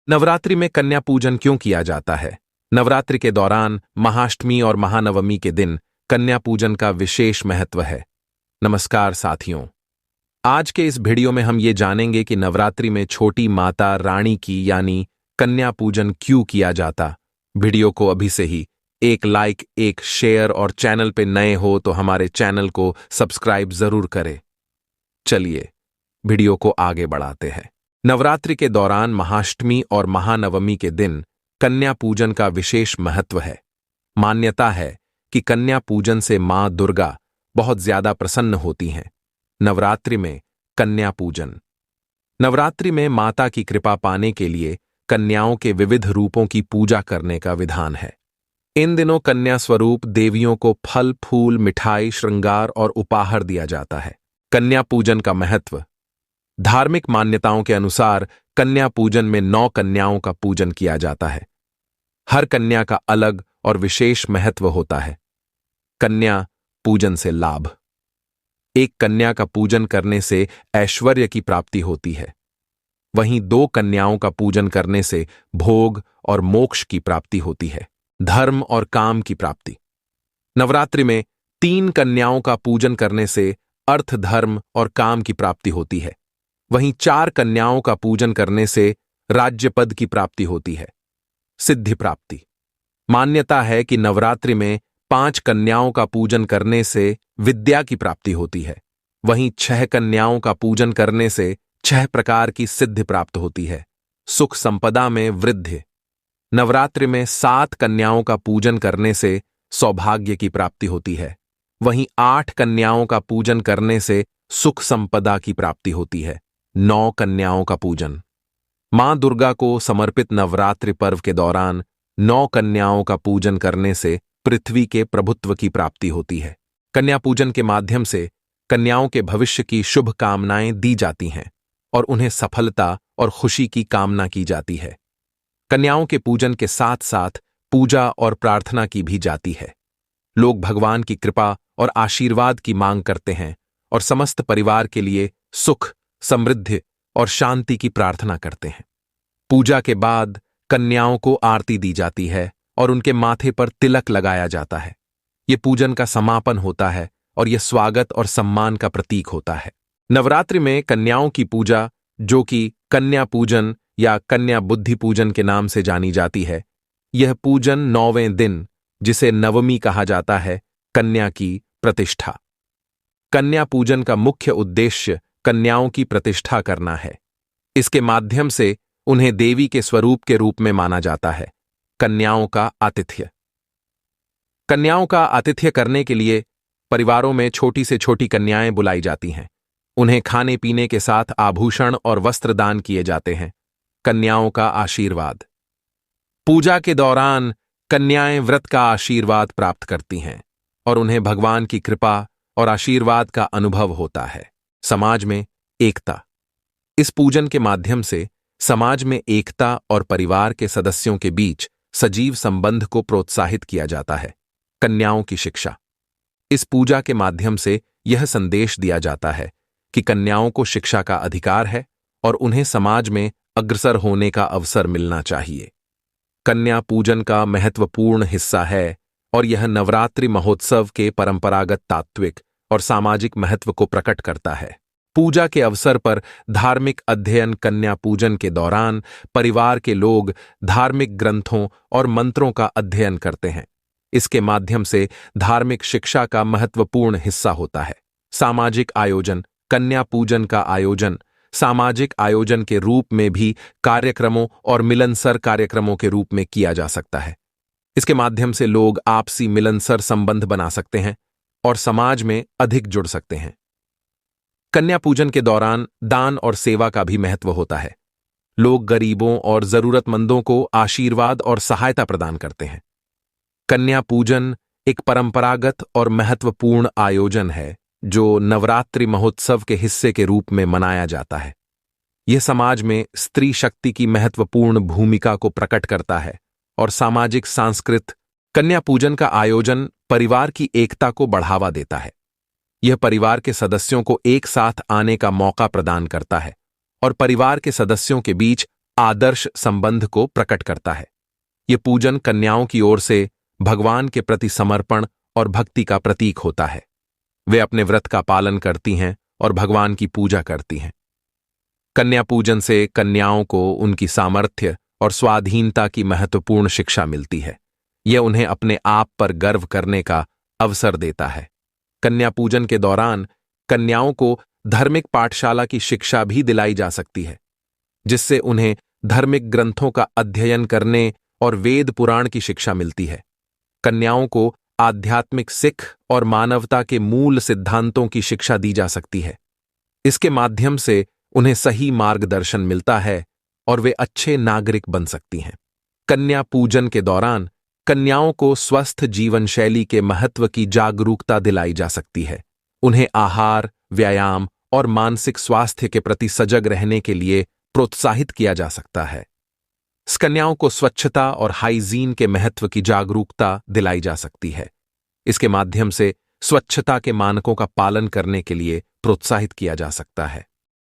नवरात्रि में कन्या पूजन क्यों किया जाता है? नवरात्रि के दौरान महाअष्टमी और महानवमी के दिन कन्या पूजन का विशेष महत्व है। नमस्कार साथियों, आज के इस वीडियो में हम ये जानेंगे कि नवरात्रि में छोटी माता रानी की यानी कन्या पूजन क्यों किया जाता। वीडियो को अभी से ही एक लाइक, एक शेयर और चैनल पे नए हो तो हमारे चैनल को सब्सक्राइब जरूर करें। चलिए वीडियो को आगे बढ़ाते हैं। नवरात्रि के दौरान महाअष्टमी और महानवमी के दिन कन्या पूजन का विशेष महत्व है। मान्यता है कि कन्या पूजन से मां दुर्गा बहुत ज्यादा प्रसन्न होती हैं। नवरात्रि में कन्या पूजन। नवरात्रि में माता की कृपा पाने के लिए कन्याओं के विविध रूपों की पूजा करने का विधान है। इन दिनों कन्या स्वरूप देवियों को फल, फूल, मिठाई, श्रृंगार और उपहार दिया जाता है। कन्या पूजन का महत्व। धार्मिक मान्यताओं के अनुसार कन्या पूजन में 9 कन्याओं का पूजन किया जाता है। हर कन्या का अलग और विशेष महत्व होता है। कन्या पूजन से लाभ। एक कन्या का पूजन करने से ऐश्वर्य की प्राप्ति होती है। वहीं 2 कन्याओं का पूजन करने से भोग और मोक्ष की प्राप्ति होती है। धर्म और काम की प्राप्ति। नवरात्रि में 3 कन्याओं का पूजन करने से अर्थ, धर्म और काम की प्राप्ति होती है। वहीं 4 कन्याओं का पूजन करने से राज्य पद की प्राप्ति होती है। सिद्धि प्राप्ति। मान्यता है कि नवरात्रि में 5 कन्याओं का पूजन करने से विद्या की प्राप्ति होती है। वहीं 6 कन्याओं का पूजन करने से 6 प्रकार की सिद्धि प्राप्त होती है। सुख संपदा में वृद्धि। नवरात्रि में 7 कन्याओं का पूजन करने से सौभाग्य की प्राप्ति होती है। वहीं 8 कन्याओं का पूजन करने से सुख संपदा की प्राप्ति होती है। 9 कन्याओं का पूजन। मां दुर्गा को समर्पित नवरात्रि पर्व के दौरान 9 कन्याओं का पूजन करने से पृथ्वी के प्रभुत्व की प्राप्ति होती है। कन्या पूजन के माध्यम से कन्याओं के भविष्य की शुभ कामनाएं दी जाती हैं और उन्हें सफलता और खुशी की कामना की जाती है। कन्याओं के पूजन के साथ साथ पूजा और प्रार्थना की भी जाती है। लोग भगवान की कृपा और आशीर्वाद की मांग करते हैं और समस्त परिवार के लिए सुख, समृद्धि और शांति की प्रार्थना करते हैं। पूजा के बाद कन्याओं को आरती दी जाती है और उनके माथे पर तिलक लगाया जाता है। यह पूजन का समापन होता है और यह स्वागत और सम्मान का प्रतीक होता है। नवरात्रि में कन्याओं की पूजा, जो कि कन्या पूजन या कन्या बुद्धि पूजन के नाम से जानी जाती है, यह पूजन 9वें दिन, जिसे नवमी कहा जाता है, कन्या की प्रतिष्ठा। कन्या पूजन का मुख्य उद्देश्य कन्याओं की प्रतिष्ठा करना है। इसके माध्यम से उन्हें देवी के स्वरूप के रूप में माना जाता है। कन्याओं का आतिथ्य। कन्याओं का आतिथ्य करने के लिए परिवारों में छोटी से छोटी कन्याएं बुलाई जाती हैं। उन्हें खाने पीने के साथ आभूषण और वस्त्र दान किए जाते हैं। कन्याओं का आशीर्वाद। पूजा के दौरान कन्याएं व्रत का आशीर्वाद प्राप्त करती हैं और उन्हें भगवान की कृपा और आशीर्वाद का अनुभव होता है। समाज में एकता। इस पूजन के माध्यम से समाज में एकता और परिवार के सदस्यों के बीच सजीव संबंध को प्रोत्साहित किया जाता है। कन्याओं की शिक्षा। इस पूजा के माध्यम से यह संदेश दिया जाता है कि कन्याओं को शिक्षा का अधिकार है और उन्हें समाज में अग्रसर होने का अवसर मिलना चाहिए। कन्या पूजन का महत्वपूर्ण हिस्सा है और यह नवरात्रि महोत्सव के परंपरागत तात्विक और सामाजिक महत्व को प्रकट करता है। पूजा के अवसर पर धार्मिक अध्ययन। कन्या पूजन के दौरान परिवार के लोग धार्मिक ग्रंथों और मंत्रों का अध्ययन करते हैं। इसके माध्यम से धार्मिक शिक्षा का महत्वपूर्ण हिस्सा होता है। सामाजिक आयोजन। कन्या पूजन का आयोजन सामाजिक आयोजन के रूप में भी कार्यक्रमों और मिलनसर कार्यक्रमों के रूप में किया जा सकता है। इसके माध्यम से लोग आपसी मिलनसर संबंध बना सकते हैं और समाज में अधिक जुड़ सकते हैं। कन्या पूजन के दौरान दान और सेवा का भी महत्व होता है। लोग गरीबों और जरूरतमंदों को आशीर्वाद और सहायता प्रदान करते हैं। कन्या पूजन एक परंपरागत और महत्वपूर्ण आयोजन है जो नवरात्रि महोत्सव के हिस्से के रूप में मनाया जाता है। यह समाज में स्त्री शक्ति की महत्वपूर्ण भूमिका को प्रकट करता है और सामाजिक सांस्कृतिक। कन्या पूजन का आयोजन परिवार की एकता को बढ़ावा देता है। यह परिवार के सदस्यों को एक साथ आने का मौका प्रदान करता है और परिवार के सदस्यों के बीच आदर्श संबंध को प्रकट करता है। ये पूजन कन्याओं की ओर से भगवान के प्रति समर्पण और भक्ति का प्रतीक होता है। वे अपने व्रत का पालन करती हैं और भगवान की पूजा करती हैं। कन्या पूजन से कन्याओं को उनकी सामर्थ्य और स्वाधीनता की महत्वपूर्ण शिक्षा मिलती है। यह उन्हें अपने आप पर गर्व करने का अवसर देता है। कन्या पूजन के दौरान कन्याओं को धार्मिक पाठशाला की शिक्षा भी दिलाई जा सकती है, जिससे उन्हें धार्मिक ग्रंथों का अध्ययन करने और वेद पुराण की शिक्षा मिलती है। कन्याओं को आध्यात्मिक सिख और मानवता के मूल सिद्धांतों की शिक्षा दी जा सकती है। इसके माध्यम से उन्हें सही मार्गदर्शन मिलता है और वे अच्छे नागरिक बन सकती हैं। कन्या पूजन के दौरान कन्याओं को स्वस्थ जीवन शैली के महत्व की जागरूकता दिलाई जा सकती है। उन्हें आहार, व्यायाम और मानसिक स्वास्थ्य के प्रति सजग रहने के लिए प्रोत्साहित किया जा सकता है। कन्याओं को स्वच्छता और हाइजीन के महत्व की जागरूकता दिलाई जा सकती है। इसके माध्यम से स्वच्छता के मानकों का पालन करने के लिए प्रोत्साहित किया जा सकता है।